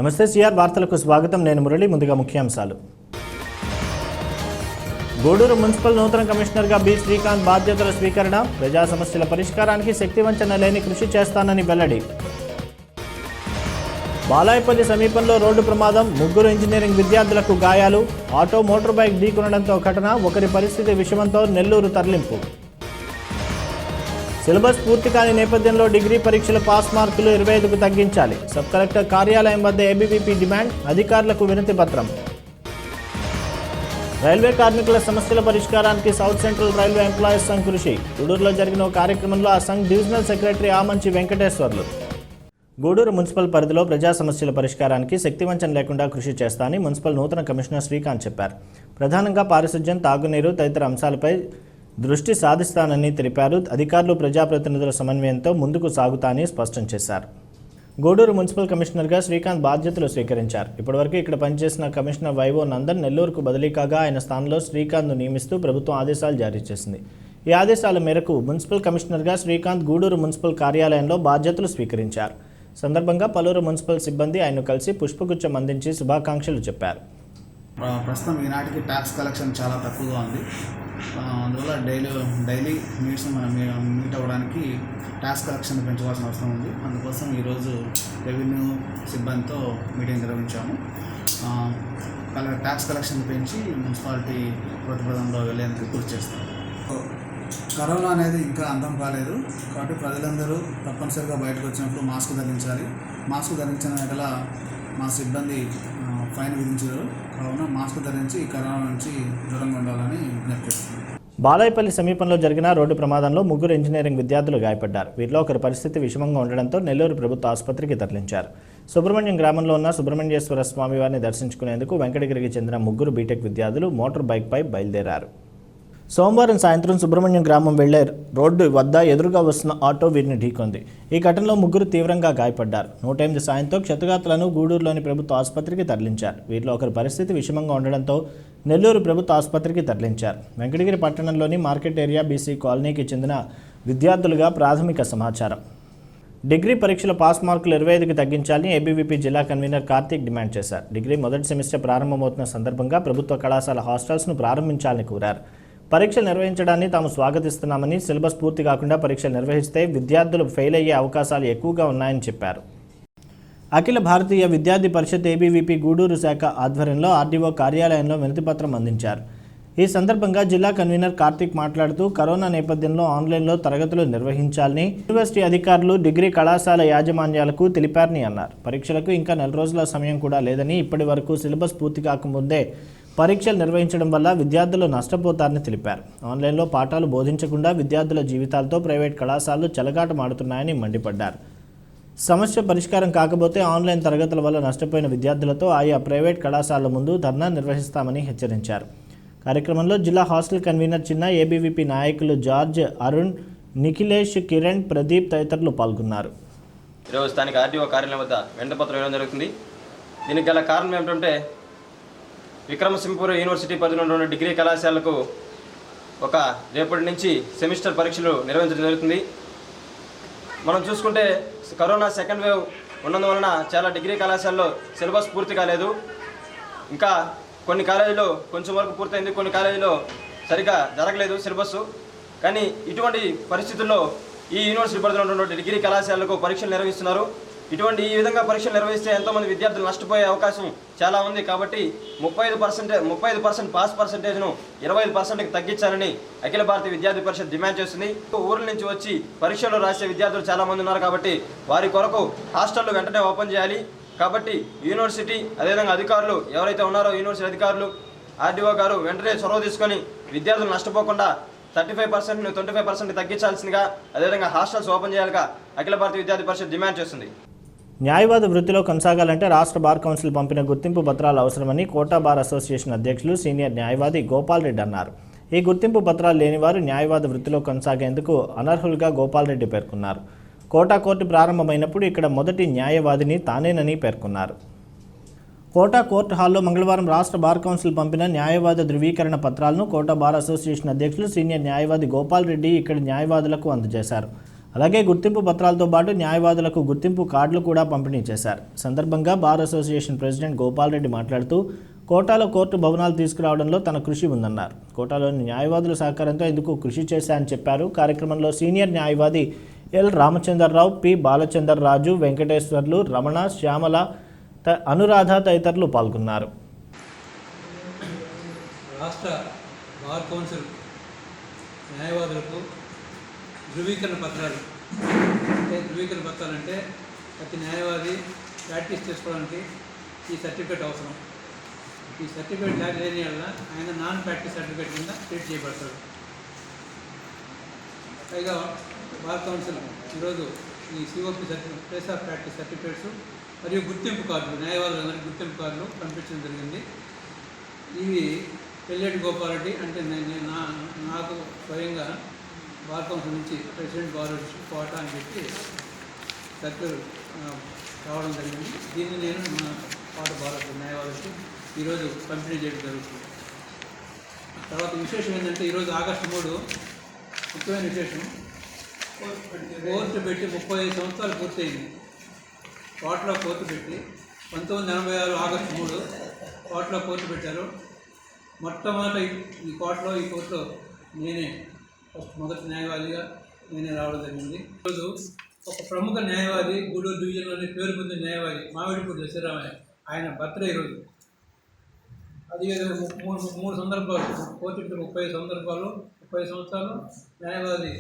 నమస్తే సిఆర్ వార్తలకు స్వాగతం. నేను మురళి. ముందుగా ముఖ్యాంశాలు. గూడూరు మున్సిపల్ నూతన కమిషనర్గా బి శ్రీకాంత్ బాధ్యతల స్వీకరణ. ప్రజా సమస్యల పరిష్కారానికి శక్తివంచన లేని కృషి చేస్తానని వెల్లడి. బాలాయపల్లి సమీపంలో రోడ్డు ప్రమాదం, 3 ఇంజనీరింగ్ విద్యార్థులకు గాయాలు. ఆటో మోటార్ బైక్ ఢీకొనడంతో ఘటన, ఒకరి పరిస్థితి విషమంతో నెల్లూరు తరలింపు. సిలబస్ పూర్తి కాని నేపథ్యంలో డిగ్రీ పరీక్షల పాస్ మార్కులు 25కు తగ్గించాలి. సబ్ కలెక్టర్ కార్యాలయం వద్ద ఏబీవీపీ డిమాండ్, అధికారులకు వినతి పత్రం. రైల్వే కార్మికుల సమస్యల పరిష్కారానికి south central railway employees Sangh కృషి. గూడూరులో జరిగిన ఓ కార్యక్రమంలో ఆ Sangh divisional secretary Amanchi Venkateswarlu. Gudur municipal పరిధిలో ప్రజా సమస్యల పరిష్కారానికి శక్తివంచన లేకుండా కృషి చేస్తానని మున్సిపల్ నూతన కమిషనర్ శ్రీకాంత్ చెప్పారు. ప్రధానంగా పారిశుధ్యం, తాగునీరు తదితర అంశాలపై దృష్టి సాధిస్తానని తెలిపారు. అధికారులు, ప్రజాప్రతినిధుల సమన్వయంతో ముందుకు సాగుతానని స్పష్టం చేశారు. గూడూరు మున్సిపల్ కమిషనర్గా శ్రీకాంత్ బాధ్యతలు స్వీకరించారు. ఇప్పటివరకు ఇక్కడ పనిచేసిన కమిషనర్ వైవో నందన్ నెల్లూరుకు బదిలీ కాగా ఆయన స్థానంలో శ్రీకాంత్ను నియమిస్తూ ప్రభుత్వం ఆదేశాలు జారీ చేసింది. ఈ ఆదేశాల మేరకు మున్సిపల్ కమిషనర్గా శ్రీకాంత్ గూడూరు మున్సిపల్ కార్యాలయంలో బాధ్యతలు స్వీకరించారు. సందర్భంగా పలువురు మున్సిపల్ సిబ్బంది ఆయన్ను కలిసి పుష్పగుచ్చం అందించి శుభాకాంక్షలు చెప్పారు. ప్రస్తుతం ఈనాటికి ట్యాక్స్ కలెక్షన్ చాలా తక్కువగా ఉంది. అందువల్ల డైలీ మీట్స్ మనం మీట్ అవ్వడానికి ట్యాక్స్ కలెక్షన్ పెంచవలసిన అవసరం ఉంది. అందుకోసం ఈరోజు రెవెన్యూ సిబ్బందితో మీటింగ్ నిర్వహించాము. ట్యాక్స్ కలెక్షన్ పెంచి మున్సిపాలిటీ ప్రతిపదంలో వెళ్ళేందుకు కృషి చేస్తాం. కరోనా అనేది ఇంకా అంతం కాలేదు కాబట్టి ప్రజలందరూ తప్పనిసరిగా బయటకు వచ్చినప్పుడు మాస్క్ ధరించాలి. మాస్క్ ధరించిన ఎడల మా సిబ్బంది ఫైన్ విధించారు. కావున మాస్క్ ధరించి కరోనా నుంచి దూరంగా ఉండాలని విజ్ఞప్తి చేస్తున్నారు. బాలాయపల్లి సమీపంలో జరిగిన రోడ్డు ప్రమాదంలో 3 ఇంజనీరింగ్ విద్యార్థులు గాయపడ్డారు. వీరిలో ఒకరి పరిస్థితి విషమంగా ఉండడంతో నెల్లూరు ప్రభుత్వ ఆసుపత్రికి తరలించారు. సుబ్రహ్మణ్యం గ్రామంలో ఉన్న సుబ్రహ్మణ్యేశ్వర స్వామివారిని దర్శించుకునేందుకు వెంకటగిరికి చెందిన 3 బీటెక్ విద్యార్థులు మోటార్ బైక్పై బయలుదేరారు. సోమవారం సాయంత్రం సుబ్రహ్మణ్యం గ్రామం వెళ్లే రోడ్డు వద్ద ఎదురుగా వస్తున్న ఆటో వీరిని ఢీకొంది. ఈ ఘటనలో 3 తీవ్రంగా గాయపడ్డారు. 108 సాయంతో క్షతగాత్రులను గూడూరులోని ప్రభుత్వ ఆసుపత్రికి తరలించారు. వీరిలో ఒకరి పరిస్థితి విషమంగా ఉండడంతో నెల్లూరు ప్రభుత్వ ఆసుపత్రికి తరలించారు. వెంకటగిరి పట్టణంలోని మార్కెట్ ఏరియా బీసీ కాలనీకి చెందిన విద్యార్థులుగా ప్రాథమిక సమాచారం. డిగ్రీ పరీక్షల పాస్ మార్కులు 25కి తగ్గించాలని ఏబీవీపీ జిల్లా కన్వీనర్ కార్తీక్ డిమాండ్ చేశారు. డిగ్రీ మొదటి సెమిస్టర్ ప్రారంభమవుతున్న సందర్భంగా ప్రభుత్వ కళాశాల హాస్టల్స్ను ప్రారంభించాలని కోరారు. పరీక్షలు నిర్వహించడాన్ని తాము స్వాగతిస్తున్నామని, సిలబస్ పూర్తి కాకుండా పరీక్షలు నిర్వహిస్తే విద్యార్థులు ఫెయిల్ అయ్యే అవకాశాలు ఎక్కువగా ఉన్నాయని చెప్పారు. అఖిల భారతీయ విద్యార్థి పరిషత్ ఏబీవీపీ గూడూరు శాఖ ఆధ్వర్యంలో ఆర్డీఓ కార్యాలయంలో వినతిపత్రం అందించారు. ఈ సందర్భంగా జిల్లా కన్వీనర్ కార్తీక్ మాట్లాడుతూ కరోనా నేపథ్యంలో ఆన్లైన్లో తరగతులు నిర్వహించాలని యూనివర్సిటీ అధికారులు, డిగ్రీ కళాశాల యాజమాన్యాలకు తెలిపారని అన్నారు. పరీక్షలకు ఇంకా 4 రోజుల సమయం కూడా లేదని, ఇప్పటి వరకు సిలబస్ పూర్తి కాకముందే పరీక్షలు నిర్వహించడం వల్ల విద్యార్థులు నష్టపోతారని తెలిపారు. ఆన్లైన్లో పాఠాలు బోధించకుండా విద్యార్థుల జీవితాలతో ప్రైవేట్ కళాశాలలు చెలగాటమాడుతున్నాయని మండిపడ్డారు. సమస్య పరిష్కారం కాకపోతే ఆన్లైన్ తరగతుల వల్ల నష్టపోయిన విద్యార్థులతో ఆయా ప్రైవేట్ కళాశాలల ముందు ధర్నా నిర్వహిస్తామని హెచ్చరించారు. కార్యక్రమంలో జిల్లా హాస్టల్ కన్వీనర్ చిన్న, ఏబీవీపీ నాయకులు జార్జ్, అరుణ్, నిఖిలేష్, కిరణ్, ప్రదీప్ తదితరులు పాల్గొన్నారు. ఈరోజు స్థానిక ఆర్డీఓ కార్యాలయం వద్ద వినతిపత్రం ఇవ్వడం జరుగుతుంది. దీనికి గల కారణం ఏమిటంటే విక్రమసింహపురం యూనివర్సిటీ పరిధిలో ఉన్న డిగ్రీ కళాశాలకు రేపటి నుంచి సెమిస్టర్ పరీక్షలు నిర్వహించడం జరుగుతుంది. మనం చూసుకుంటే కరోనా సెకండ్ వేవ్ ఉన్నందువలన చాలా డిగ్రీ కళాశాలలో సిలబస్ పూర్తి కాలేదు. ఇంకా కొన్ని కాలేజీలో కొంచెం వరకు పూర్తయింది, కొన్ని కాలేజీలో సరిగా జరగలేదు సిలబస్. కానీ ఇటువంటి పరిస్థితుల్లో ఈ యూనివర్సిటీ పరిధిలో ఉన్నటువంటి డిగ్రీ కళాశాలకు పరీక్షలు నిర్వహిస్తున్నారు. ఈ విధంగా పరీక్షలు నిర్వహిస్తే ఎంతోమంది విద్యార్థులు నష్టపోయే అవకాశం చాలా ఉంది. కాబట్టి 35% పాస్ పర్సెంటేజ్ను 25%కి తగ్గించాలని అఖిల భారతీయ విద్యార్థి పరిషత్ డిమాండ్ చేస్తుంది. ఊర్ల నుంచి వచ్చి పరీక్షలు రాసే విద్యార్థులు చాలామంది ఉన్నారు. కాబట్టి వారి కొరకు హాస్టళ్లు వెంటనే ఓపెన్ చేయాలి. కాబట్టి యూనివర్సిటీ అదేవిధంగా అధికారులు ఎవరైతే ఉన్నారో యూనివర్సిటీ అధికారులు, ఆర్డీఓ గారు వెంటనే చొరవ తీసుకొని విద్యార్థులు నష్టపోకుండా 35%ను 25% తగ్గించాల్సిందిగా, అదేవిధంగా హాస్టల్స్ ఓపెన్ చేయాలిగా అఖిల భారతీయ విద్యార్థి పరిషత్ డిమాండ్ చేస్తుంది. న్యాయవాద వృత్తిలో కొనసాగాలంటే రాష్ట్ర బార్ కౌన్సిల్ పంపిన గుర్తింపు పత్రాలు అవసరమని కోటా బార్ అసోసియేషన్ అధ్యక్షులు, సీనియర్ న్యాయవాది గోపాల్ రెడ్డి అన్నారు. ఈ గుర్తింపు పత్రాలు లేనివారు న్యాయవాద వృత్తిలో కొనసాగేందుకు అనర్హులుగా గోపాల్ రెడ్డి పేర్కొన్నారు. కోటా కోర్టు ప్రారంభమైనప్పుడు ఇక్కడ మొదటి న్యాయవాదిని తానేనని పేర్కొన్నారు. కోటా కోర్టు హాల్లో మంగళవారం రాష్ట్ర బార్ కౌన్సిల్ పంపిన న్యాయవాద ధృవీకరణ పత్రాలను కోటా బార్ అసోసియేషన్ అధ్యక్షులు, సీనియర్ న్యాయవాది గోపాల్ రెడ్డి ఇక్కడి న్యాయవాదులకు అందజేశారు. అలాగే గుర్తింపు పత్రాలతో పాటు న్యాయవాదులకు గుర్తింపు కార్డులు కూడా పంపిణీ చేశారు. సందర్భంగా bar association president Gopal Reddy మాట్లాడుతూ కోటాలో కోర్టు భవనాలు తీసుకురావడంలో తన కృషి ఉందన్నారు. కోటాలోని న్యాయవాదుల సహకారంతో ఇందుకు కృషి చేశారని చెప్పారు. కార్యక్రమంలో సీనియర్ న్యాయవాది ఎల్ రామచంద్రరావు, పి బాలచంద్రరాజు, వెంకటేశ్వర్లు, రమణ, శ్యామల, అనురాధ తదితరులు పాల్గొన్నారు. రాష్ట్ర బార్ కౌన్సిల్ న్యాయవాదులకు ధృవీకరణ పత్రాలు అంటే ప్రతి న్యాయవాది ప్రాక్టీస్ చేసుకోవడానికి ఈ సర్టిఫికేట్ అవసరం. ఈ సర్టిఫికేట్ లేని వల్ల ఆయన నాన్ ప్రాక్టీస్ సర్టిఫికేట్ కింద ట్రీట్ చేయబడతాడు. పైగా బార్ కౌన్సిల్ ఈరోజు ఈ COP certificate, place of practice certificates మరియు గుర్తింపు కార్డులు, న్యాయవాదులందరికీ గుర్తింపు కార్డులు పంపించడం జరిగింది. ఇవి పెళ్ళేటి గోపాలరెడ్డి అంటే నాకు స్వయంగా బార్ కౌన్సిల్ నుంచి ప్రెసిడెంట్ బార్ కోట అని చెప్పి సర్కిల్ రావడం జరిగింది. దీన్ని నేను మా కోట బార్ న్యాయవాదులకు ఈరోజు పంపిణీ చేయడం జరుగుతుంది. తర్వాత విశేషం ఏంటంటే ఈరోజు ఆగస్టు 3 ముఖ్యమైన విశేషం. కోర్టు పెట్టి 35 సంవత్సరాలు పూర్తయింది. కోర్టులో కోర్టు పెట్టి 1986 ఆగస్టు 3 కోర్టులో కోర్టు పెట్టారు. మొట్టమొదట ఈ కోర్టులో నేనే మొదటి న్యాయవాదిగా నేనే రావడం జరిగింది. ఈరోజు ఒక ప్రముఖ న్యాయవాది, గూడూరు డివిజన్లోని పేరు పొందిన న్యాయవాది మామిడిపూడి దశరామయ్య, ఆయన బర్త్డే ఈరోజు. అది మూడు సందర్భాలు, కోర్టు 30 సందర్భాలు, 30 సంవత్సరాలు న్యాయవాది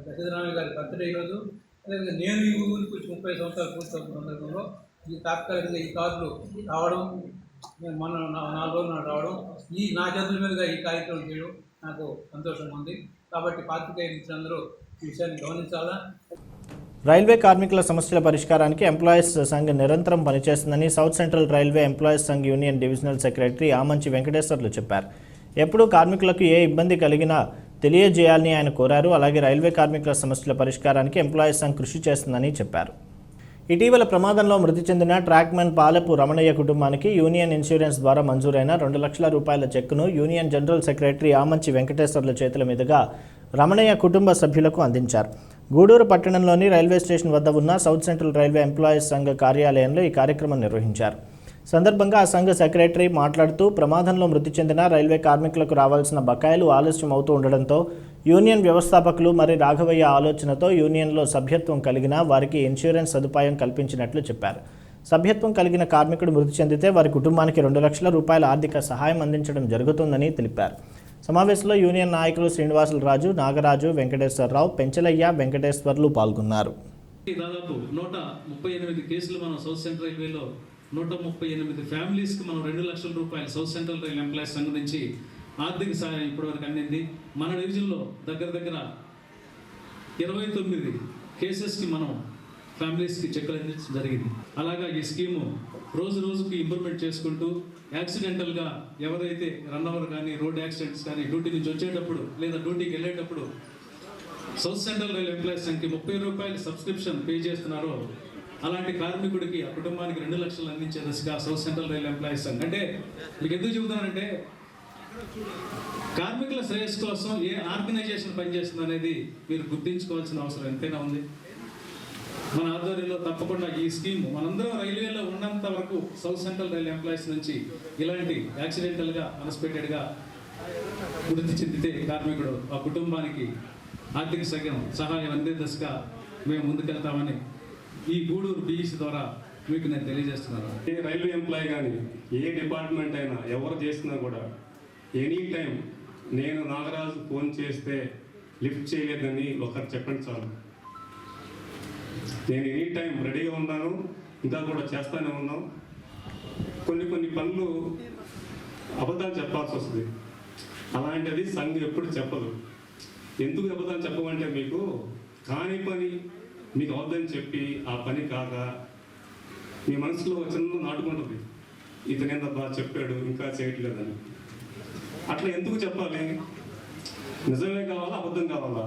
దశరామయ్య గారి బర్త్డే ఈరోజు. అదేవిధంగా నేను ఈ ఊరికి వచ్చి 30 సంవత్సరాలు పూర్తవుతున్న సందర్భంలో ఈ తాత్కాలికంగా ఈ కార్డులు రావడం, మన 4 రోజులు నాకు రావడం, నా చేతుల మీదుగా ఈ కార్యక్రమం చేయడం నాకు సంతోషంగా ఉంది. కాబట్టి పాత్రికేయ మిత్రులందరూ ఈ విషయాన్ని గమనించాలా. రైల్వే కార్మికుల సమస్యల పరిష్కారానికి ఎంప్లాయీస్ సంఘ్ నిరంతరం పనిచేస్తుందని south central railway employees Sangh union divisional secretary Amanchi Venkateswarlu చెప్పారు. ఎప్పుడూ కార్మికులకు ఏ ఇబ్బంది కలిగినా తెలియజేయాలని ఆయన కోరారు. అలాగే రైల్వే కార్మికుల సమస్యల పరిష్కారానికి ఎంప్లాయీస్ సంఘ్ కృషి చేస్తుందని చెప్పారు. ఇటీవల ప్రమాదంలో మృతి చెందిన ట్రాక్మెన్ పాలెపు రమణయ్య కుటుంబానికి యూనియన్ ఇన్సూరెన్స్ ద్వారా మంజూరైన 2 లక్షల రూపాయల చెక్కును యూనియన్ జనరల్ సెక్రటరీ ఆమంచి వెంకటేశ్వర్ల చేతుల మీదుగా రమణయ్య కుటుంబ సభ్యులకు అందించారు. గూడూరు పట్టణంలోని రైల్వే స్టేషన్ వద్ద ఉన్న సౌత్ సెంట్రల్ రైల్వే ఎంప్లాయీస్ సంఘ కార్యాలయంలో ఈ కార్యక్రమం నిర్వహించారు. సందర్భంగా ఆ సంఘ సెక్రటరీ మాట్లాడుతూ ప్రమాదంలో మృతి చెందిన రైల్వే కార్మికులకు రావాల్సిన బకాయిలు ఆలస్యం అవుతూ ఉండడంతో యూనియన్ వ్యవస్థాపకులు మరి రాఘవయ్య ఆలోచనతో యూనియన్లో సభ్యత్వం కలిగిన వారికి ఇన్సూరెన్స్ సదుపాయం కల్పించినట్లు చెప్పారు. సభ్యత్వం కలిగిన కార్మికుడు మృతి చెందితే వారి కుటుంబానికి 2 లక్షల రూపాయల ఆర్థిక సహాయం అందించడం జరుగుతుందని తెలిపారు. సమావేశంలో యూనియన్ నాయకులు శ్రీనివాసులు రాజు, నాగరాజు, వెంకటేశ్వరరావు, పెంచలయ్య, వెంకటేశ్వర్లు పాల్గొన్నారు. దాదాపు 138 కేసులు మనం సౌత్ సెంట్రల్ రైల్వేలో 138 ఫ్యామిలీస్కి మనం 2 లక్షల రూపాయలు సౌత్ సెంట్రల్ రైల్వే ఎంప్లాయీస్ సంఘం నుంచి ఆర్థిక సహాయం ఇప్పటివరకు అందింది. మన డివిజన్లో దగ్గర 29 కేసెస్కి మనం ఫ్యామిలీస్కి చెక్కులు అందించడం జరిగింది. అలాగా ఈ స్కీము రోజుకి ఇంప్రూవ్మెంట్ చేసుకుంటూ యాక్సిడెంటల్గా ఎవరైతే రన్ ఓవర్ కానీ రోడ్ యాక్సిడెంట్స్ కానీ డ్యూటీ నుంచి వచ్చేటప్పుడు లేదా డ్యూటీకి వెళ్ళేటప్పుడు సౌత్ సెంట్రల్ రైల్వే ఎంప్లాయీస్ సంఘకి 30 రూపాయలు సబ్స్క్రిప్షన్ పే చేస్తున్నారో అలాంటి కార్మికుడికి ఆ కుటుంబానికి 2 లక్షలు అందించే దశగా south central railway employees Sangh. అంటే మీకు ఎందుకు చెబుతానంటే కార్మికుల శ్రేయస్సు కోసం ఏ ఆర్గనైజేషన్ పనిచేస్తుంది అనేది మీరు గుర్తించుకోవాల్సిన అవసరం ఎంతైనా ఉంది. మన ఆధ్వర్యంలో తప్పకుండా ఈ స్కీమ్ మనందరం రైల్వేలో ఉన్నంత వరకు సౌత్ సెంట్రల్ రైల్వే ఎంప్లాయీస్ నుంచి ఇలాంటి యాక్సిడెంటల్గా అన్ఎక్స్పెక్టెడ్గా మృతి చెందితే కార్మికుడు ఆ కుటుంబానికి ఆర్థిక సహాయం అందే దశగా మేము ముందుకెళ్తామని ఈ గూడూరు బీఈసీ ద్వారా మీకు నేను తెలియజేస్తున్నాను. ఏ రైల్వే ఎంప్లాయీ కానీ ఏ డిపార్ట్మెంట్ అయినా ఎవరు చేసినా కూడా ఎనీ టైం నేను నాగరాజు ఫోన్ చేస్తే లిఫ్ట్ చేయలేదని ఒకరు చెప్పండి చాలు. నేను ఎనీ టైం రెడీగా ఉన్నాను, ఇంకా కూడా చేస్తూనే ఉన్నాం. కొన్ని పనులు అబద్ధాలు చెప్పాల్సి వస్తుంది. అలాంటిది సంఘం ఎప్పుడు చెప్పదు. ఎందుకు అబద్ధాలు చెప్పమంటే మీకు కాని పని మీకు అవద్దని చెప్పి ఆ పని కాక మీ మనసులో చిన్న నాటుకుంటుంది, ఇతను ఎంత బాగా చెప్పాడు ఇంకా చేయట్లేదని. అట్లా ఎందుకు చెప్పాలి? నిజమే కావాలా అబద్ధం కావాలా?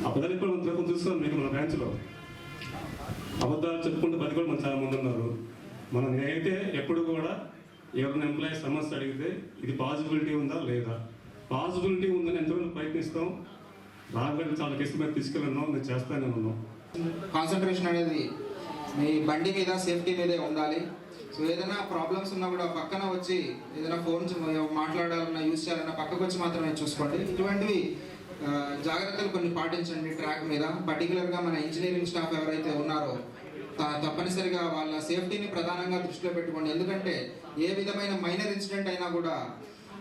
అబద్ధాలు ఇప్పుడు మనం చూస్తున్నాం. మీకు మన బ్రాంచ్లో అబద్ధాలు చెప్పుకుంటూ 10 కూడా మన చాలా మంది ఉన్నారు. మనం నేనైతే ఎప్పుడు కూడా ఎవరైనా ఎంప్లాయీ సమస్య అడిగితే ఇది పాసిబిలిటీ ఉందా లేదా, పాసిబిలిటీ ఉందని ఎంతవరకు ప్రయత్నిస్తాం. రాగానే చాలా కేసుల మీద తీసుకెళ్ళినాం, నేను చేస్తానే ఉన్నాం. కాన్సన్ట్రేషన్ అనేది మీ బండి మీద సేఫ్టీ మీదే ఉండాలి. సో ఏదైనా ప్రాబ్లమ్స్ ఉన్నా కూడా పక్కన వచ్చి ఏదైనా ఫోన్స్ మాట్లాడాలన్నా యూజ్ చేయాలన్నా పక్కకు వచ్చి మాత్రమే చూసుకోండి. ఇటువంటివి జాగ్రత్తలు కొన్ని పాటించండి ట్రాక్ మీద. పర్టికులర్గా మన ఇంజనీరింగ్ స్టాఫ్ ఎవరైతే ఉన్నారో తప్పనిసరిగా వాళ్ళ సేఫ్టీని ప్రధానంగా దృష్టిలో పెట్టుకోండి. ఎందుకంటే ఏ విధమైన మైనర్ ఇన్సిడెంట్ అయినా కూడా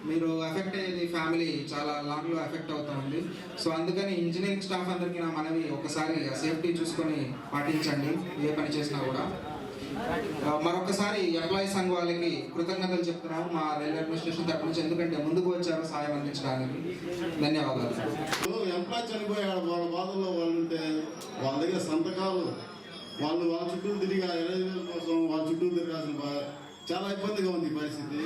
మీరు ఎఫెక్ట్ అయ్యేది ఫ్యామిలీ చాలా లాంగ్లో ఎఫెక్ట్ అవుతూ ఉంది. సో అందుకని ఇంజనీరింగ్ స్టాఫ్ అందరికీ నా మనవి ఒకసారి సేఫ్టీ చూసుకొని పాటించండి ఏ పని చేసినా కూడా. మరొకసారి ఎంప్లాయీ సంఘ వాళ్ళకి కృతజ్ఞతలు చెప్తున్నాము మా రైల్వే అడ్మినిస్ట్రేషన్ తరపు నుంచి, ఎందుకంటే ముందుకు వచ్చారు సాయం అందించడానికి. ధన్యవాదాలు. ఎంప్లాయ్ చనిపోయాడు, వాళ్ళ బాధల్లో వాళ్ళు ఉంటే వాళ్ళ దగ్గర సంతకాలు వాళ్ళ చుట్టూ తిరిగి 20,000 కోసం వాళ్ళ చుట్టూ తిరగాల్సిన చాలా ఇబ్బందిగా ఉంది పరిస్థితి.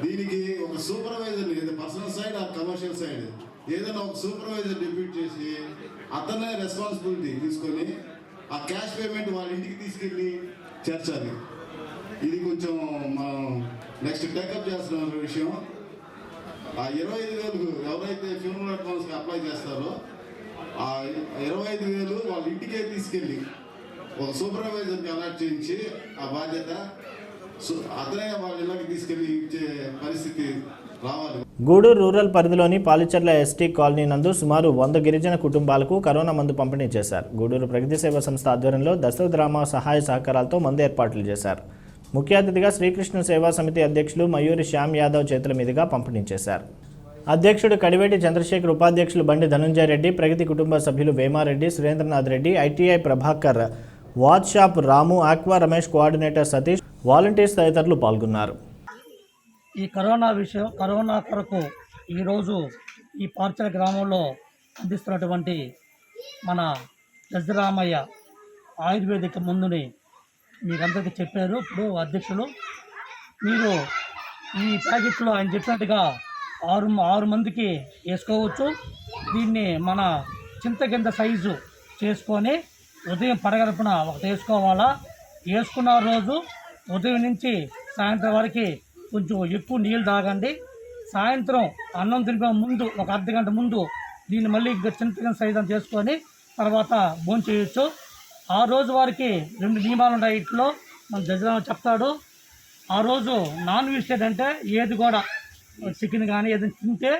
దీనికి ఒక సూపర్వైజర్ని, ఏదో పర్సనల్ సైడ్ ఆ కమర్షియల్ సైడ్ ఏదైనా ఒక సూపర్వైజర్ డిప్యూట్ చేసి అతనే రెస్పాన్సిబిలిటీ తీసుకొని ఆ క్యాష్ పేమెంట్ వాళ్ళ ఇంటికి తీసుకెళ్ళి చేర్చాలి. ఇది కొంచెం మనం నెక్స్ట్ టేకప్ చేస్తున్న విషయం. ఆ 25,000 ఎవరైతే ఫ్యూనరల్ అడ్వాన్స్కి అప్లై చేస్తారో ఆ 25,000 వాళ్ళ ఇంటికే తీసుకెళ్ళి ఒక సూపర్వైజర్కి అలాట్ చేయించి ఆ బాధ్యత అతనే వాళ్ళ ఇళ్ళకి తీసుకెళ్ళి ఇచ్చే పరిస్థితి రావాలి. గూడూరు రూరల్ పరిధిలోని పాలిచర్ల ఎస్టీ కాలనీ నందు సుమారు 100 గిరిజన కుటుంబాలకు కరోనా మందు పంపిణీ చేశారు. గూడూరు ప్రగతి సేవా సంస్థ ఆధ్వర్యంలో దశరథరామ సహాయ సహకారాలతో మందు ఏర్పాట్లు చేశారు. ముఖ్య అతిథిగా శ్రీకృష్ణ సేవా సమితి అధ్యక్షులు మయూరి శ్యామ్ యాదవ్ చేతుల మీదుగా పంపిణీ చేశారు. అధ్యక్షుడు కడివేటి చంద్రశేఖర్, ఉపాధ్యక్షులు బండి ధనంజయ రెడ్డి, ప్రగతి కుటుంబ సభ్యులు Vemareddy, Surendranath Reddy, ITI Prabhakar, watch shop Ramu, aqua Ramesh, coordinator Satish, volunteers తదితరులు పాల్గొన్నారు. ఈ కరోనా కొరకు ఈరోజు ఈ పార్చల గ్రామంలో అందిస్తున్నటువంటి మన దశరామయ్య ఆయుర్వేదిక మందుని మీరందరికీ చెప్పారు. ఇప్పుడు అధ్యక్షులు మీరు ఈ ప్యాకెట్లో ఆయన చెప్పినట్టుగా 6 మందికి వేసుకోవచ్చు. దీన్ని మన చింతకింద సైజు చేసుకొని ఉదయం పడగలుపున ఒకటి వేసుకోవాలా. వేసుకున్న రోజు ఉదయం నుంచి సాయంత్రం వరకు కొంచెం ఎక్కువ నీళ్ళు తాగండి. సాయంత్రం అన్నం తినిపే ముందు ఒక అర్ధగంట ముందు దీన్ని మళ్ళీ చింతకింద సైజు అని చేసుకొని తర్వాత భోజనం చేయొచ్చు. ఆ రోజు వారికి 2 నియమాలు ఉన్నాయి. ఇంట్లో మన జడ్జిరామ చెప్తాడు. ఆ రోజు నాన్ వెజిటేరియన్ అంటే ఏది కూడా చికెన్ కానీ ఏదైనా తింటే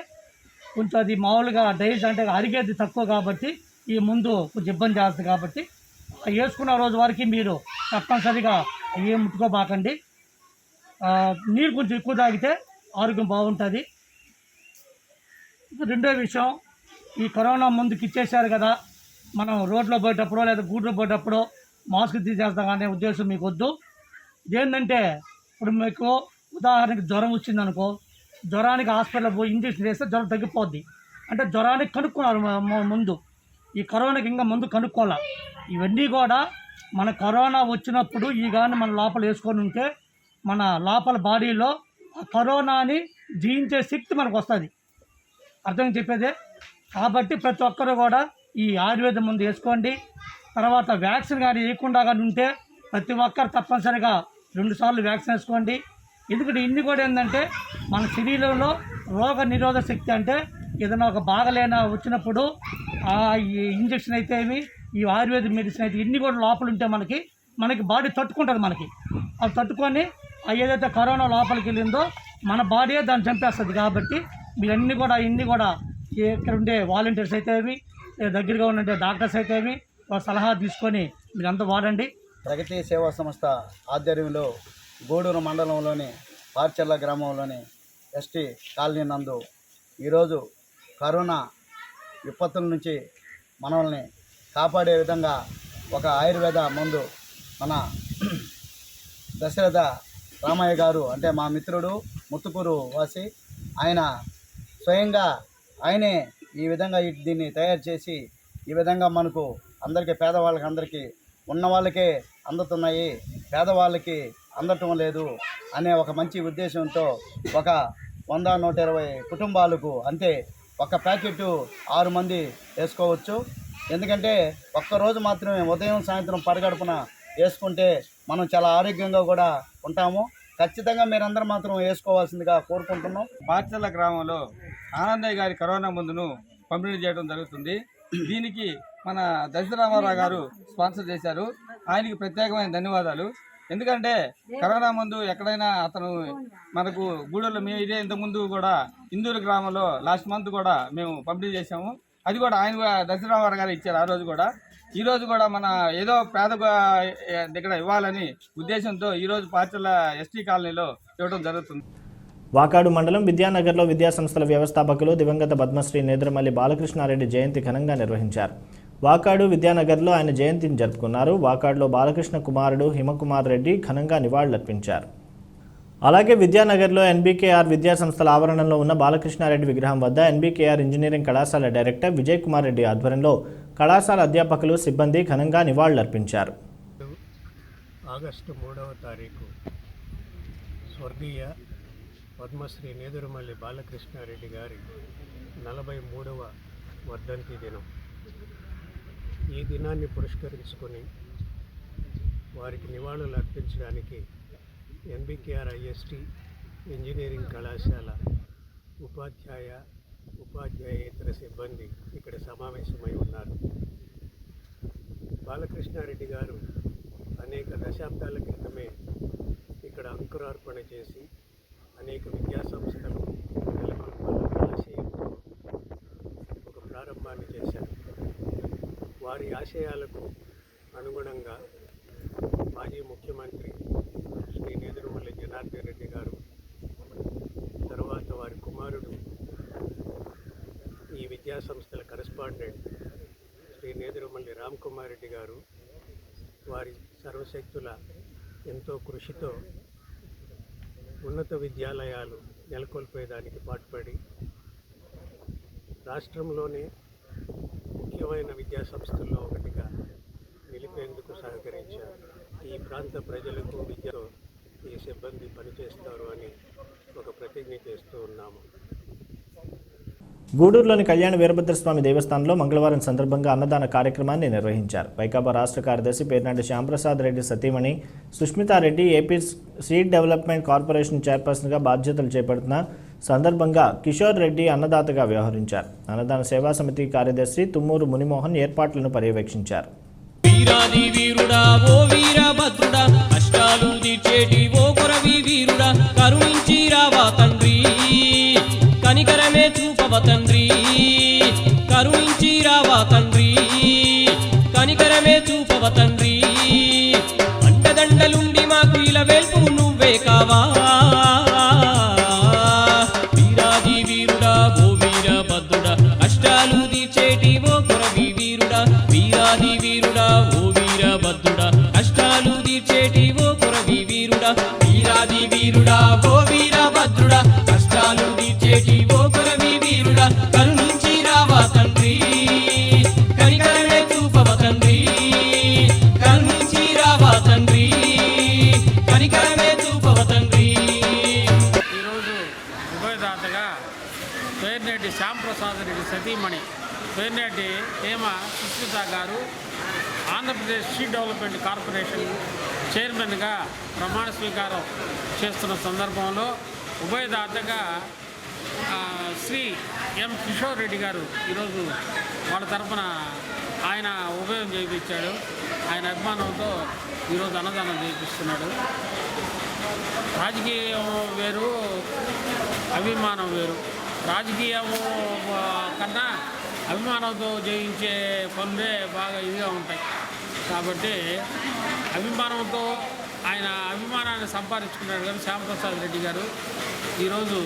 కొంచెం అది మామూలుగా డైజెస్ట్ అంటే అరిగేది తక్కువ కాబట్టి ఈ ముందు కొంచెం ఇబ్బంది చేస్తుంది. కాబట్టి వేసుకున్న రోజు వరకు మీరు తప్పనిసరిగా ఏం ముట్టుకోబాకండి. నీరు కొంచెం ఎక్కువ తాగితే ఆరోగ్యం బాగుంటుంది. రెండో విషయం, ఈ కరోనా ముందుకు ఇచ్చేసారు కదా, మనం రోడ్లో పోయేటప్పుడు లేదా గూడ్లో పోయేటప్పుడు మాస్క్ తీసేస్తాం అనే ఉద్దేశం మీకు వద్దు. ఇదేంటంటే ఇప్పుడు మీకు ఉదాహరణకి జ్వరం వచ్చిందనుకో, జ్వరానికి హాస్పిటల్ పోయి ఇంజక్షన్ వేస్తే జ్వరం తగ్గిపోద్ది. అంటే జ్వరానికి కనుక్కున్నారు ముందు, ఈ కరోనాకి ఇంకా ముందు కనుక్కోవాలి. ఇవన్నీ కూడా మన కరోనా వచ్చినప్పుడు ఈ కానీ మన లోపల వేసుకొని ఉంటే మన లోపల బాడీలో ఆ కరోనాని జయించే శక్తి మనకు వస్తుంది. అర్థం చెప్పేదే. కాబట్టి ప్రతి ఒక్కరు కూడా ఈ ఆయుర్వేద మందు వేసుకోండి. తర్వాత వ్యాక్సిన్ కానీ వేయకుండా కానీ ఉంటే ప్రతి ఒక్కరు తప్పనిసరిగా 2 సార్లు వ్యాక్సిన్ వేసుకోండి. ఎందుకంటే ఇన్ని కూడా ఏంటంటే మన శరీరంలో రోగ నిరోధక శక్తి అంటే ఏదైనా ఒక బాగలేనా వచ్చినప్పుడు ఈ ఇంజక్షన్ అయితే ఈ ఆయుర్వేద మెడిసిన్ అయితే ఇన్ని కూడా లోపల ఉంటే మనకి బాడీ తట్టుకుంటుంది. మనకి అది తట్టుకొని ఏదైతే కరోనా లోపలికి వెళ్ళిందో మన బాడీయే దాన్ని చంపేస్తుంది. కాబట్టి మీరన్నీ కూడా ఇన్ని కూడా ఇక్కడ ఉండే వాలంటీర్స్ అయితే దగ్గరగా ఉండే డాక్టర్స్ అయితే వాళ్ళ సలహా తీసుకొని మీరంతా వాడండి. ప్రగతి సేవా సంస్థ ఆధ్వర్యంలో గూడూరు మండలంలోని పార్చర్ల గ్రామంలోని ఎస్టీ కాలనీ నందు ఈరోజు కరోనా విపత్తుల నుంచి మనల్ని కాపాడే విధంగా ఒక ఆయుర్వేద మందు మన దశరథ రామయ్య గారు అంటే మా మిత్రుడు ముత్తుకూరు వాసి ఆయన స్వయంగా ఆయనే ఈ విధంగా దీన్ని తయారు చేసి ఈ విధంగా మనకు అందరికీ పేదవాళ్ళకి అందరికీ ఉన్న వాళ్ళకే అందుతున్నాయి, పేదవాళ్ళకి అందటం లేదు అనే ఒక మంచి ఉద్దేశంతో ఒక 100-120 కుటుంబాలకు అంతే ఒక ప్యాకెట్ 6 మంది వేసుకోవచ్చు. ఎందుకంటే ఒక్కరోజు మాత్రమే ఉదయం సాయంత్రం పరగడుపున వేసుకుంటే మనం చాలా ఆరోగ్యంగా కూడా ఉంటాము. ఖచ్చితంగా మీరందరూ మాత్రం వేసుకోవాల్సిందిగా కోరుకుంటున్నాం. పార్చర్ల గ్రామంలో ఆనందయ్య గారి కరోనా మందును పంపిణీ చేయడం జరుగుతుంది. దీనికి మన దశరామారావు గారు స్పాన్సర్ చేశారు. ఆయనకి ప్రత్యేకమైన ధన్యవాదాలు. ఎందుకంటే కరోనా ముందు ఎక్కడైనా అతను మనకు గూడూరులో మేము ఇదే ఇంతకుముందు కూడా ఇందూరు గ్రామంలో లాస్ట్ మంత్ కూడా మేము పంపిణీ చేసాము. అది కూడా ఆయన దశరామారావు గారు ఇచ్చారు ఆ రోజు కూడా. ఈరోజు కూడా మన ఏదో పేద దగ్గర ఇవ్వాలని ఉద్దేశంతో ఈరోజు పార్టీల ఎస్టీ కాలనీలో ఇవ్వడం జరుగుతుంది. వాకాడు మండలం విద్యానగర్లో విద్యాసంస్థల వ్యవస్థాపకులు దివంగత పద్మశ్రీ నేదురుమల్లి బాలకృష్ణారెడ్డి జయంతి ఘనంగా నిర్వహించారు. వాకాడు విద్యానగర్లో ఆయన జయంతిని జరుపుకున్నారు. వాకాడులో బాలకృష్ణ కుమారుడు హిమకుమార్ రెడ్డి ఘనంగా నివాళులర్పించారు. అలాగే విద్యానగర్లో ఎన్బీకేఆర్ విద్యాసంస్థల ఆవరణలో ఉన్న బాలకృష్ణారెడ్డి విగ్రహం వద్ద ఎన్బీకేఆర్ ఇంజనీరింగ్ కళాశాల డైరెక్టర్ విజయ్ కుమార్ రెడ్డి ఆధ్వర్యంలో కళాశాల అధ్యాపకులు సిబ్బంది ఘనంగా నివాళులర్పించారు. ఆగస్టు 3వ తారీఖు స్వర్గీయ పద్మశ్రీ నేదురుమల్లి బాలకృష్ణారెడ్డి గారి 43వ వర్ధంతి దినం. ఈ దినాన్ని పురస్కరించుకొని వారికి నివాళులు అర్పించడానికి ఎన్బీకేఆర్ ఐఎస్టీ ఇంజనీరింగ్ కళాశాల ఉపాధ్యాయేతర సిబ్బంది ఇక్కడ సమావేశమై ఉన్నారు. బాలకృష్ణారెడ్డి గారు అనేక దశాబ్దాల క్రితమే ఇక్కడ అంకురార్పణ చేసి అనేక విద్యాసంస్థలు నెలకొల్పాలన్న ఆశయంతో ఒక ప్రారంభాన్ని చేశారు. వారి ఆశయాలకు అనుగుణంగా మాజీ ముఖ్యమంత్రి శ్రీ నేదురుమల్లి జనార్దన్ రెడ్డి గారు, తర్వాత వారి కుమారుడు ఈ విద్యాసంస్థల కరెస్పాండెంట్ శ్రీ నేదురుమల్లి రామ్ కుమార్ రెడ్డి గారు వారి సర్వశక్తుల ఎంతో కృషితో ఉన్నత విద్యాలయాలు నెలకొల్పేదానికి పాటుపడి రాష్ట్రంలోనే ముఖ్యమైన విద్యాసంస్థల్లో ఒకటిగా నిలిపేందుకు సహకరించారు. ఈ ప్రాంత ప్రజలకు విద్యలో ఈ సిబ్బంది పనిచేస్తారు అని ఒక ప్రతిజ్ఞ చేస్తూ ఉన్నాము. గూడూరులోని కళ్యాణ వీరభద్రస్వామి దేవస్థానంలో మంగళవారం సందర్భంగా అన్నదాన కార్యక్రమాన్ని నిర్వహించారు. వైకాపా రాష్ట్ర కార్యదర్శి పేర్నాటి శ్యాంప్రసాద్ రెడ్డి సతీమణి Sushmitha Reddy AP seed development corporation చైర్పర్సన్గా బాధ్యతలు చేపడుతున్న సందర్భంగా కిషోర్ రెడ్డి అన్నదాతగా వ్యవహరించారు. అన్నదాన సేవా సమితి కార్యదర్శి తుమ్మూరు మునిమోహన్ ఏర్పాట్లను పర్యవేక్షించారు. వీరాది వీరుడా ఓ వీరభద్రుడా, కష్టాలు తీర్చేటి ఓ కొరవి వీరుడా, కరుణించి రావా తండ్రి, కనికరమే చూపవ తండ్రి, కరుణించి రావా తండ్రి, కనికరమే చూపవ తండ్రి, అండదండలుండి మాకు ఇలా వేల్పు నువ్వే కావా. వీరాది వీరుడా ఓ వీరభద్రుడా, కష్టాలు తీర్చేటి ఓ కొరవి వీరుడా, వీరాది వీరుడా ఓ వీరభద్రుడా, కష్టాలు తీర్చేటి ఓ కొరవి వీరుడా, వీరాది వీరుడా ఓ వీరభద్రుడా, కష్టాలు తీర్చేటి ఓ కొరవి వీరుడా, కరుణించి రావా తండ్రి, కనికరమే చూపవ తండ్రి, కరుణించి రావా తండ్రి, కనికరమే చూపవ తండ్రి. ఈరోజు ఉభయదాతగా పేర్నేటి శ్యాంప్రసాద్ రెడ్డి సతీమణి పేర్నేటి హేమ సుష్మిత గారు ఆంధ్రప్రదేశ్ సీడ్ డెవలప్మెంట్ కార్పొరేషన్ చైర్మన్గా ప్రమాణ స్వీకారం చేస్తున్న సందర్భంలో ఉభయదాతగా శ్రీ ఎం కిషోర్ రెడ్డి గారు ఈరోజు వాళ్ళ తరఫున ఆయన ఉభయం చేయించాడు. ఆయన అభిమానంతో ఈరోజు అన్నదానం చేయిస్తున్నాడు. రాజకీయం వేరు, అభిమానం వేరు. రాజకీయం కన్నా అభిమానంతో జయించే పనులే బాగా ఇదిగా ఉంటాయి. కాబట్టి అభిమానంతో ఆయన అభిమానాన్ని సంపాదించుకున్నాడు కానీ శ్యాంప్రసాద్ రెడ్డి గారు ఈరోజు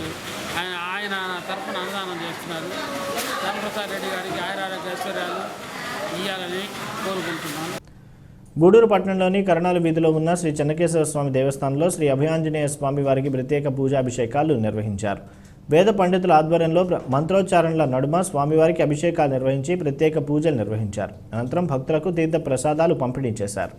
ఆయన తరఫున అన్నదానం చేస్తున్నారు. శ్యాంప్రసాద్ రెడ్డి గారికి ఆయురారోగ్య ఐశ్వర్యాలు ఇవ్వాలని కోరుకుంటున్నాను. గూడూరు పట్టణంలోని కరణాల వీధిలో ఉన్న శ్రీ చెన్నకేశవ స్వామి దేవస్థానంలో శ్రీ అభయాంజనేయ స్వామి వారికి ప్రత్యేక పూజాభిషేకాలు నిర్వహించారు. వేద పండితుల ఆధ్వర్యంలో మంత్రోచ్చారణల నడుమ స్వామివారికి అభిషేకాలు నిర్వహించి ప్రత్యేక పూజలు నిర్వహించారు. అనంతరం భక్తులకు తీర్థ ప్రసాదాలు పంపిణీ చేశారు.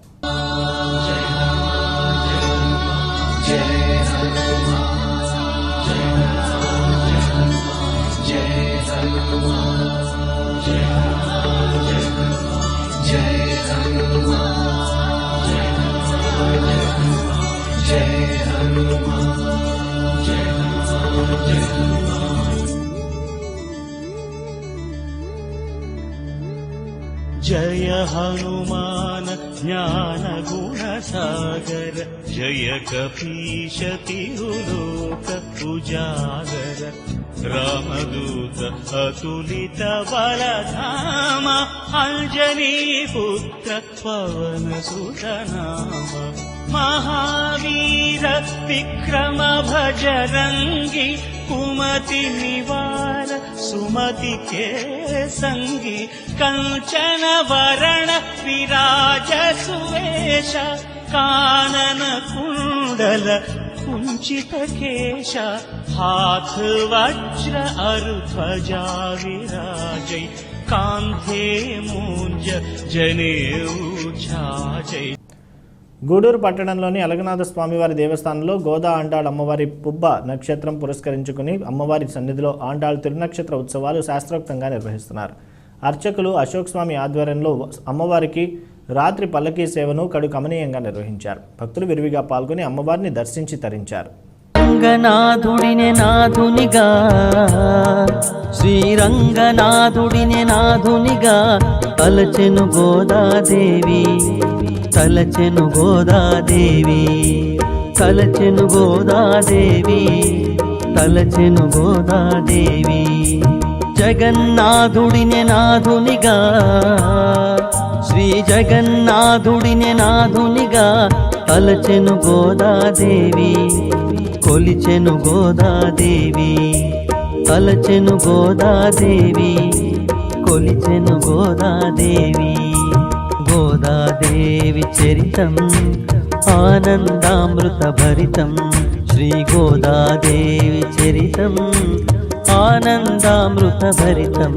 जय हनुमान ज्ञान गुण सागर जय कपीश तिरुलोक उजागर रामदूत अतुलित बलधाम अंजनी पुत्र पवन सुत नाम महावीर विक्रम भजरंगी कुमति निवार सुमति के संगी कंचन वरण विराज सुवेश कानन कुंडल कुंचित केश हाथ वज्र ध्वजा विराजै कांधे मूंज जनेऊ छाजै। గూడూరు పట్టణంలోని అలగనాథ స్వామివారి దేవస్థానంలో గోదా ఆండాళ్ అమ్మవారి పుబ్బ నక్షత్రం పురస్కరించుకుని అమ్మవారి సన్నిధిలో ఆండాళ్ తిరునక్షత్ర ఉత్సవాలు శాస్త్రోక్తంగా నిర్వహిస్తున్నారు. అర్చకులు అశోక్ స్వామి ఆధ్వర్యంలో అమ్మవారికి రాత్రి పల్లకీ సేవను కడు కమనీయంగా నిర్వహించారు. భక్తులు విరివిగా పాల్గొని అమ్మవారిని దర్శించి తరించారు. రంగనాథుడినే నాథునిగా శ్రీరంగనాథుడినే నాథునిగా తలచెను గోదాదేవి తలచెను గోదాదేవి తలచెను గోదాదేవి తలచెను గోదాదేవి జగన్నాథుడినే నాథునిగా శ్రీ జగన్నాథుడినే నాథునిగా తలచెను గోదాదేవి కొలిచెను గోదాదేవి తలచెను గోదాదేవి కొలిచెను గోదాదేవి గోదాదేవి చరితం ఆనందామృత భరితం శ్రీ గోదాదేవి చరితం ఆనందామృత భరితం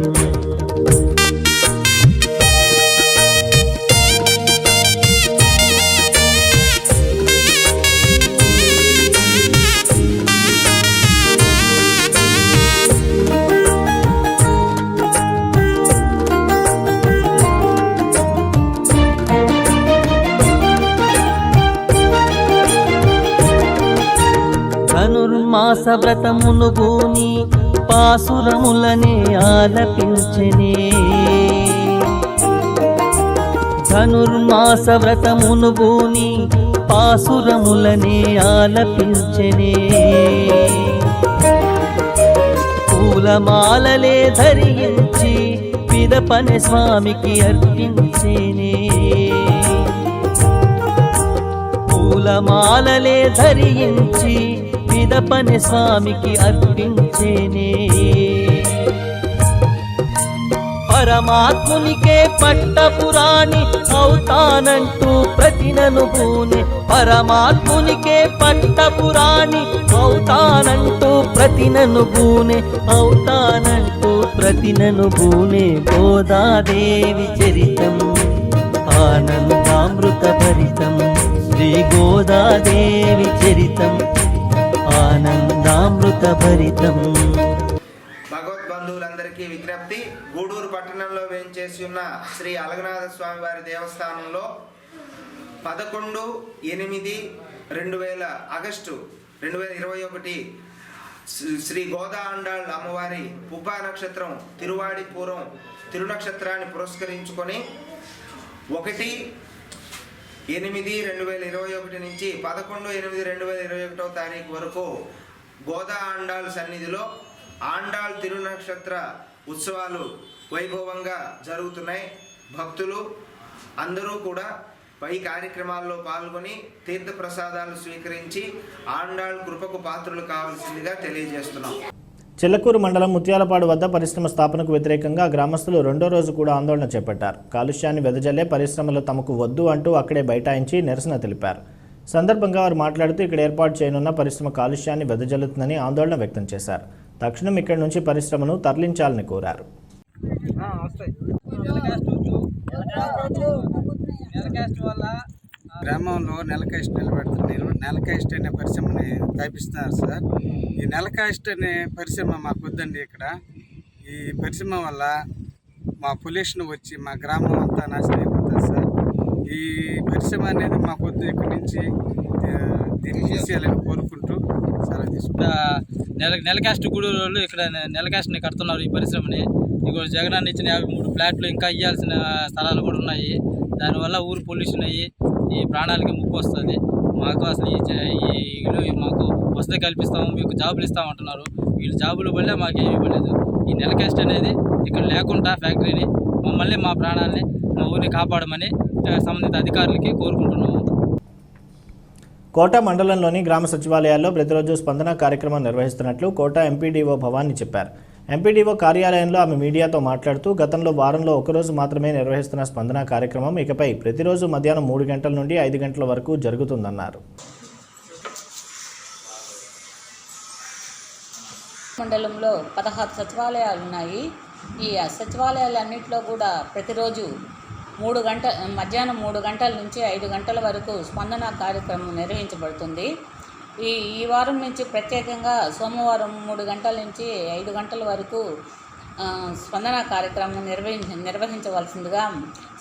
ధనుర్మాస వ్రతమును గూని పాసురములనే ఆలపించెనే ధనుర్మాస వ్రతమును గూని పాసురములనే ఆలపించెనే పూలమాలలే ధరించి పిదపనే స్వామికి అర్పించెనే పూలమాలలే ధరించి పిదపనే స్వామికి అర్పించేనే పరమాత్మునికే పట్టపురాణి అవుతానంటూ ప్రతిననుభూని పరమాత్మునికే పట్టపురాణి అవుతానంటూ ప్రతిననుభూని అవుతానంటూ ప్రతిననుభూని గోదాదేవి చరితం ఆనందామృత భరితం శ్రీ గోదాదేవి చరితం ఆనందామృత భరితం. భగవద్బంధువులందరికీ విజ్ఞప్తి. గూడూరు పట్టణంలో వేంచేసి ఉన్న శ్రీ అలగనాథ స్వామి వారి దేవస్థానంలో 11/8/2000 ఆగస్టు 2021 శ్రీ గోదా ఆండాళ్ అమ్మవారి పుబ్బా నక్షత్రం తిరువాడిపురం తిరునక్షత్రాన్ని పురస్కరించుకొని 1/8/2021 నుంచి 11/8/2021 తారీఖు వరకు గోదా ఆండాళ్ సన్నిధిలో ఆండాళ్ తిరునక్షత్ర ఉత్సవాలు వైభవంగా జరుగుతున్నాయి. భక్తులు అందరూ కూడా పై కార్యక్రమాల్లో పాల్గొని తీర్థ ప్రసాదాలు స్వీకరించి ఆండాళ్ కృపకు పాత్రలు కావాల్సిందిగా తెలియజేస్తున్నాం. చిల్లకూరు మండలం ముత్యాలపాడు వద్ద పరిశ్రమ స్థాపనకు వ్యతిరేకంగా గ్రామస్తులు రెండో రోజు కూడా ఆందోళన చేపట్టారు. కాలుష్యాన్ని వెదజల్లే పరిశ్రమలు తమకు వద్దు అంటూ అక్కడే బైఠాయించి నిరసన తెలిపారు. సందర్భంగా వారు మాట్లాడుతూ ఇక్కడ ఏర్పాటు చేయనున్న పరిశ్రమ కాలుష్యాన్ని వెదజల్లుతుందని ఆందోళన వ్యక్తం చేశారు. తక్షణం ఇక్కడి నుంచి పరిశ్రమను తరలించాలని కోరారు. గ్రామంలో నెలకాయిస్ట్ నిలబెడుతున్నారు. నెలకాయిస్ట్ అనే పరిశ్రమని స్థాపిస్తున్నారు సార్. ఈ నెలకాయిస్ట్ అనే పరిశ్రమ మాకు వద్దండి. ఇక్కడ ఈ పరిశ్రమ వల్ల మా పొల్యూషన్ వచ్చి మా గ్రామం అంతా నాశనం అయిపోతుంది సార్. ఈ పరిశ్రమ అనేది మాకు వద్దు. ఇక్కడి నుంచి దీన్ని తీసేయాలని కోరుకుంటూ సార్ నెలకాస్ట్ గూడూరు వాళ్ళు ఇక్కడ నెలకాస్ట్ని కడుతున్నారు. ఈ పరిశ్రమని ఇక జగనాన్ని ఇచ్చిన 53 ఫ్లాట్లు ఇంకా ఇవ్వాల్సిన స్థలాలు కూడా ఉన్నాయి. దానివల్ల ఊరు పొల్యూషన్ అయ్యి ఈ ప్రాణాలకి ముప్పు వస్తుంది. మాకు అసలు ఈ ఇల్లు మాకు వసతి కల్పిస్తాము, మీకు జాబులు ఇస్తామంటున్నారు. వీళ్ళు జాబులు వల్లే మాకేమీ ఇవ్వలేదు. ఈ నెల క్యాస్ట్ అనేది ఇక్కడ లేకుండా ఫ్యాక్టరీని మమ్మల్ని మా ప్రాణాలని మా ఊరిని కాపాడమని సంబంధిత అధికారులకి కోరుకుంటున్నాము. కోట మండలంలోని గ్రామ సచివాలయాల్లో ప్రతిరోజు స్పందన కార్యక్రమం నిర్వహిస్తున్నట్లు కోట ఎంపీడీఓ భవానీ చెప్పారు. ఎంపీడీఓ కార్యాలయంలో ఆమె మీడియాతో మాట్లాడుతూ గతంలో వారంలో ఒకరోజు మాత్రమే నిర్వహిస్తున్న స్పందన కార్యక్రమం ఇకపై ప్రతిరోజు మధ్యాహ్నం 3 గంటల నుండి 5 గంటల వరకు జరుగుతుందన్నారు. మండలంలో 16 సచివాలయాలు ఉన్నాయి. ఈ సచివాలయాలన్నింటిలో కూడా ప్రతిరోజు మధ్యాహ్నం 3 గంటల నుంచి 5 గంటల వరకు స్పందన కార్యక్రమం నిర్వహించబడుతుంది. ఈ వారం నుంచి ప్రత్యేకంగా సోమవారం 3 గంటల నుంచి 5 గంటల వరకు స్పందన కార్యక్రమం నిర్వహించవలసిందిగా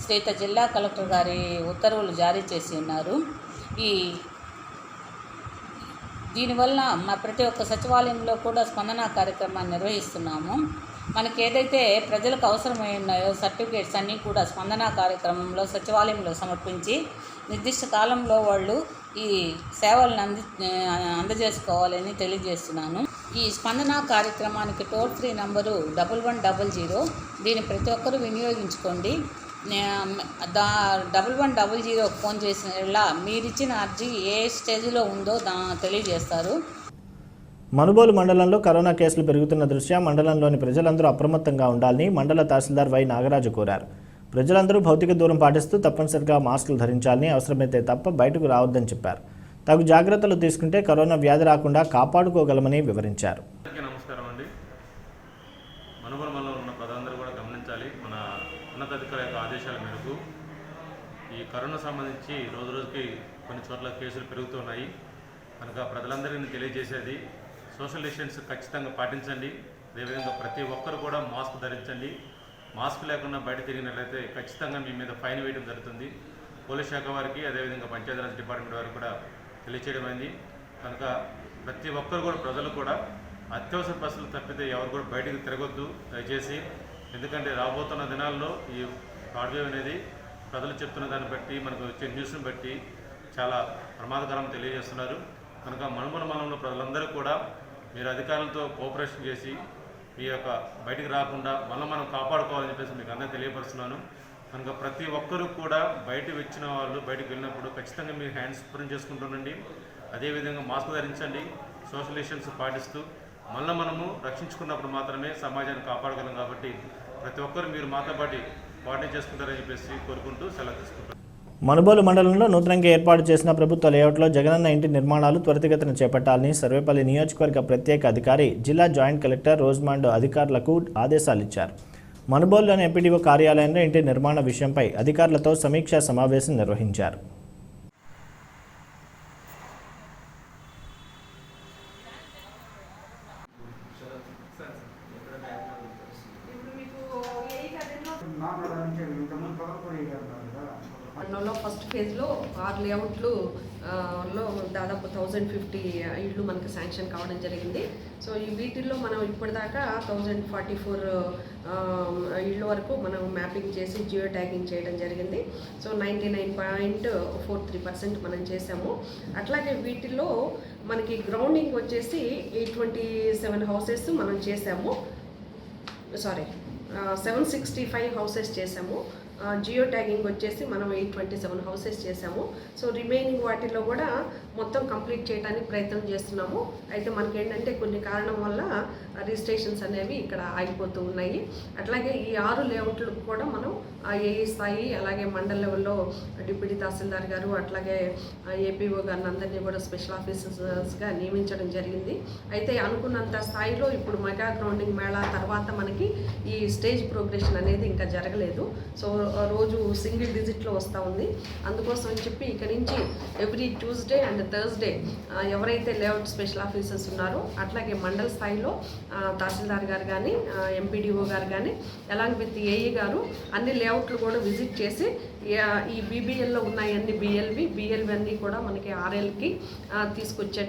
శ్రీత జిల్లా కలెక్టర్ గారి ఉత్తర్వులు జారీ చేసి ఉన్నారు. దీనివల్ల మా ప్రతి ఒక్క సచివాలయంలో కూడా స్పందన కార్యక్రమాన్ని నిర్వహిస్తున్నాము. మనకి ఏదైతే ప్రజలకు అవసరమై ఉన్నాయో సర్టిఫికేట్స్ అన్నీ కూడా స్పందన కార్యక్రమంలో సచివాలయంలో సమర్పించి నిర్దిష్ట కాలంలో వాళ్ళు ఈ సేవలను అందజేసుకోవాలని తెలియజేస్తున్నాను. ఈ స్పందన కార్యక్రమానికి టోల్ ఫ్రీ నంబరు 1100. దీన్ని ప్రతి ఒక్కరూ వినియోగించుకోండి. 1100 ఫోన్ చేసిన మీరిచ్చిన అర్జీ ఏ స్టేజ్లో ఉందో తెలియజేస్తారు. మనుబోలు మండలంలో కరోనా కేసులు పెరుగుతున్న దృష్ట్యా మండలంలోని ప్రజలందరూ అప్రమత్తంగా ఉండాలని మండల తహసీల్దార్ వై నాగరాజు కోరారు. ప్రజలందరూ భౌతిక దూరం పాటిస్తూ తప్పనిసరిగా మాస్కులు ధరించాలని, అవసరమైతే తప్ప బయటకు రావద్దని చెప్పారు. తగు జాగ్రత్తలు తీసుకుంటే కరోనా వ్యాధి రాకుండా కాపాడుకోగలమని వివరించారు. నమస్కారం అండి. మనుబోలు మండలంలో ఉన్న ప్రజలందరూ కూడా గమనించాలి. మన ఉన్నతాధికారుల యొక్క ఆదేశాల మేరకు ఈ కరోనా సంబంధించి రోజు రోజుకి కొన్ని చోట్ల కేసులు పెరుగుతున్నాయి. కనుక ప్రజలందరికీ తెలియజేసేది సోషల్ డిస్టెన్స్ ఖచ్చితంగా పాటించండి. అదేవిధంగా ప్రతి ఒక్కరు కూడా మాస్క్ ధరించండి. మాస్క్ లేకుండా బయట తిరిగినట్లయితే ఖచ్చితంగా మీ మీద ఫైన్ వేయడం జరుగుతుంది. పోలీస్ శాఖ వారికి అదేవిధంగా పంచాయతీరాజ్ డిపార్ట్మెంట్ వారికి కూడా తెలియచేయడమైంది. కనుక ప్రతి ఒక్కరు కూడా ప్రజలు కూడా అత్యవసర పరిస్థితులు తప్పితే ఎవరు కూడా బయటకు తిరగొద్దు దయచేసి. ఎందుకంటే రాబోతున్న దినాల్లో ఈ థర్డ్ వేవ్ అనేది ప్రజలు చెప్తున్న దాన్ని బట్టి మనకు వచ్చే న్యూస్ని బట్టి చాలా ప్రమాదకరం తెలియజేస్తున్నారు. కనుక మనుమల మండలంలో ప్రజలందరూ కూడా మీరు అధికారులతో కోఆపరేషన్ చేసి మీ యొక్క బయటికి రాకుండా మనం కాపాడుకోవాలని చెప్పేసి మీకు అందరికీ తెలియపరుస్తున్నాను. కనుక ప్రతి ఒక్కరూ కూడా బయటకు వచ్చిన వాళ్ళు బయటకు వెళ్ళినప్పుడు ఖచ్చితంగా మీరు హ్యాండ్స్ శుభ్రం చేసుకుంటుండండి. అదేవిధంగా మాస్క్ ధరించండి. సోషల్ డిస్టెన్స్ పాటిస్తూ మనము రక్షించుకున్నప్పుడు మాత్రమే సమాజాన్ని కాపాడగలం. కాబట్టి ప్రతి ఒక్కరు మీరు మాతో పాటు పాటించేసుకుంటారని చేసుకుంటారని చెప్పేసి కోరుకుంటూ సెలవు తీసుకుంటారు. మనుబోలు మండలంలో నూతనంగా ఏర్పాటు చేసిన ప్రభుత్వ లేఅవుట్లో జగనన్న ఇంటి నిర్మాణాలు త్వరితగతిన చేపట్టాలని సర్వేపల్లి నియోజకవర్గ ప్రత్యేక అధికారి జిల్లా జాయింట్ కలెక్టర్ రోజ్మాండ్ అధికారులకు ఆదేశాలు ఇచ్చారు. మనుబోలులోని ఎంపీడీఓ కార్యాలయంలో ఇంటి నిర్మాణ విషయంపై అధికారులతో సమీక్షా సమావేశం నిర్వహించారు. మండలంలో ఫస్ట్ ఫేజ్లో 6 లేఅవుట్లు లో దాదాపు 1050 ఇళ్ళు మనకి శాంక్షన్ కావడం జరిగింది. సో ఈ వీటిల్లో మనం ఇప్పటిదాకా 1044 ఇళ్ళ వరకు మనం మ్యాపింగ్ చేసి జియో ట్యాగింగ్ చేయడం జరిగింది. సో 99.43% మనం చేసాము. అట్లాగే వీటిల్లో మనకి గ్రౌండింగ్ వచ్చేసి 827 హౌసెస్ మనం చేసాము. 765 హౌసెస్ చేసాము. జియో ట్యాగింగ్ వచ్చేసి మనం 827 హౌసెస్ చేసాము. సో రిమైనింగ్ వాటిల్లో కూడా మొత్తం కంప్లీట్ చేయడానికి ప్రయత్నం చేస్తున్నాము. అయితే మనకి ఏంటంటే కొన్ని కారణం వల్ల రిజిస్ట్రేషన్స్ అనేవి ఇక్కడ ఆగిపోతూ ఉన్నాయి. అట్లాగే ఈ 6 లేఅవుట్లకు కూడా మనం ఏఈ స్థాయి అలాగే మండల లెవెల్లో డిప్యూటీ తహసీల్దార్ గారు అట్లాగే ఏపీఓ గారిని అందరినీ కూడా స్పెషల్ ఆఫీసర్స్గా నియమించడం జరిగింది. అయితే అనుకున్నంత స్థాయిలో ఇప్పుడు మెగా గ్రౌండింగ్ మేళా తర్వాత మనకి ఈ స్టేజ్ ప్రోగ్రెషన్ అనేది ఇంకా జరగలేదు. సో రోజు సింగిల్ డిజిట్లో వస్తూ ఉంది. అందుకోసం అని చెప్పి ఇక నుంచి ఎవ్రీ ట్యూస్డే అండ్ థర్స్డే ఎవరైతే లేఅవుట్ స్పెషల్ ఆఫీసర్స్ ఉన్నారో అట్లాగే మండల స్థాయిలో తహసీల్దార్ గారు కానీ ఎంపీడీఓ గారు కానీ అలాంగ్ విత్ ఏఈ గారు అన్ని లేఅవుట్లు కూడా విజిట్ చేసి ఈ బీబీఎల్లో ఉన్నాయి అన్ని బిఎల్వి అన్నీ కూడా మనకి ఆర్ఎల్కి తీసుకొచ్చే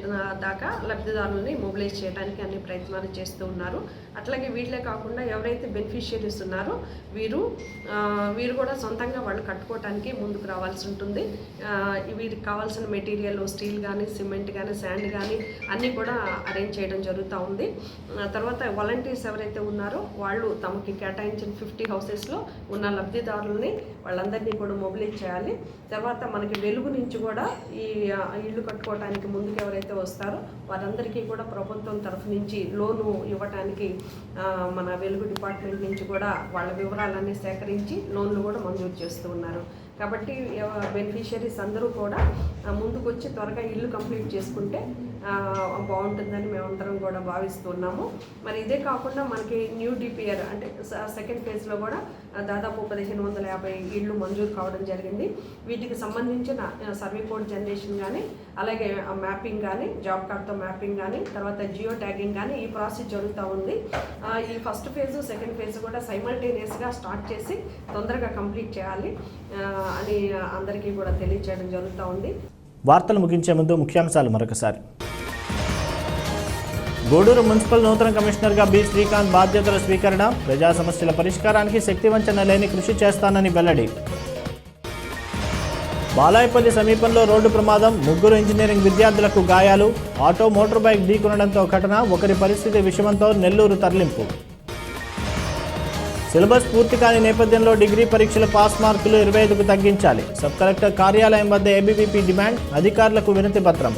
దాకా లబ్ధిదారులని మొబిలైజ్ చేయడానికి అన్ని ప్రయత్నాలు చేస్తూ ఉన్నారు. అట్లాగే వీటిలే కాకుండా ఎవరైతే బెనిఫిషియరీస్ ఉన్నారో వీరు కూడా సొంతంగా వాళ్ళు కట్టుకోవడానికి ముందుకు రావాల్సి ఉంటుంది. వీరికి కావాల్సిన మెటీరియల్ స్టీల్ కానీ సిమెంట్ కానీ శాండ్ కానీ అన్నీ కూడా అరేంజ్ చేయడం జరుగుతూ ఉంది. తర్వాత వాలంటీర్స్ ఎవరైతే ఉన్నారో వాళ్ళు తమకి కేటాయించిన 50 హౌసెస్లో ఉన్న లబ్ధిదారులని వాళ్ళందరినీ కూడా మొబిలైజ్ చేయాలి. తర్వాత మనకి వెలుగు నుంచి కూడా ఈ ఇళ్ళు కట్టుకోవడానికి ముందుకు ఎవరైతే వస్తారో వారందరికీ కూడా ప్రభుత్వం తరఫు నుంచి లోను ఇవ్వడానికి మన వెలుగు డిపార్ట్మెంట్ నుంచి కూడా వాళ్ళ వివరాలన్నీ సేకరించి లోన్లు కూడా మంజూరు చేస్తూ ఉన్నారు. కాబట్టి బెనిఫిషియరీస్ అందరూ కూడా ముందుకు వచ్చి త్వరగా ఇల్లు కంప్లీట్ చేసుకుంటే బాగుంటుందని మేమందరం కూడా భావిస్తున్నాము. మరి ఇదే కాకుండా మనకి న్యూ డిపిఆర్ అంటే సెకండ్ ఫేజ్లో కూడా దాదాపు 1550 ఇళ్ళు మంజూరు కావడం జరిగింది. వీటికి సంబంధించిన సర్వే కోడ్ జనరేషన్ కానీ అలాగే మ్యాపింగ్ కానీ జాబ్ కార్డ్తో మ్యాపింగ్ కానీ తర్వాత జియో ట్యాగింగ్ కానీ ఈ ప్రాసెస్ జరుగుతూ ఉంది. ఈ ఫస్ట్ ఫేజ్ సెకండ్ ఫేజ్ కూడా సైమల్టేనియస్గా స్టార్ట్ చేసి తొందరగా కంప్లీట్ చేయాలి అని అందరికీ కూడా తెలియజేయడం జరుగుతూ ఉంది. వార్తలు ముగించే ముందు ముఖ్యాంశాలు మరొకసారి. గూడూరు మున్సిపల్ నూతన కమిషనర్గా బి శ్రీకాంత్ బాధ్యతల స్వీకరణ. ప్రజా సమస్యల పరిష్కారానికి శక్తివంచన లేని కృషి చేస్తానని వెల్లడి. బాలాయపల్లి సమీపంలో రోడ్డు ప్రమాదం, 3 ఇంజనీరింగ్ విద్యార్థులకు గాయాలు. ఆటో మోటార్ బైక్ ఢీకొనడంతో ఘటన, ఒకరి పరిస్థితి విషమంతో నెల్లూరు తరలింపు. సిలబస్ పూర్తి కాని నేపథ్యంలో డిగ్రీ పరీక్షల పాస్ మార్కులు 25కు తగ్గించాలి. సబ్ కలెక్టర్ కార్యాలయం వద్ద ఏబీవీపీ డిమాండ్, అధికారులకు వినతి పత్రం.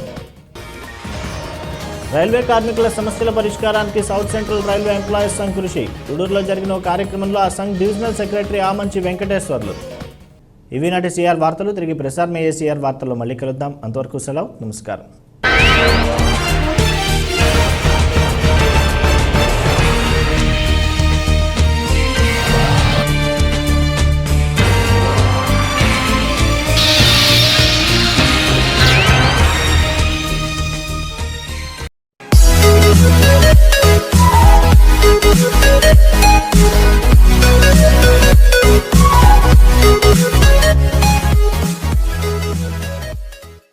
రైల్వే కార్మికుల సమస్యల పరిష్కారానికి south central railway employees Sangh కృషి. గూడూరులో జరిగిన ఓ కార్యక్రమంలో ఆ సంఘ్ డివిజనల్ సెక్రటరీ ఆమంచి వెంకటేశ్వర్లు. ఇవి నాటి సిఆర్ వార్తలు. తిరిగి ప్రసారమయ్యే సిఆర్ వార్తల్లో మళ్ళీ కలుద్దాం. అంతవరకు సెలవు. నమస్కారం.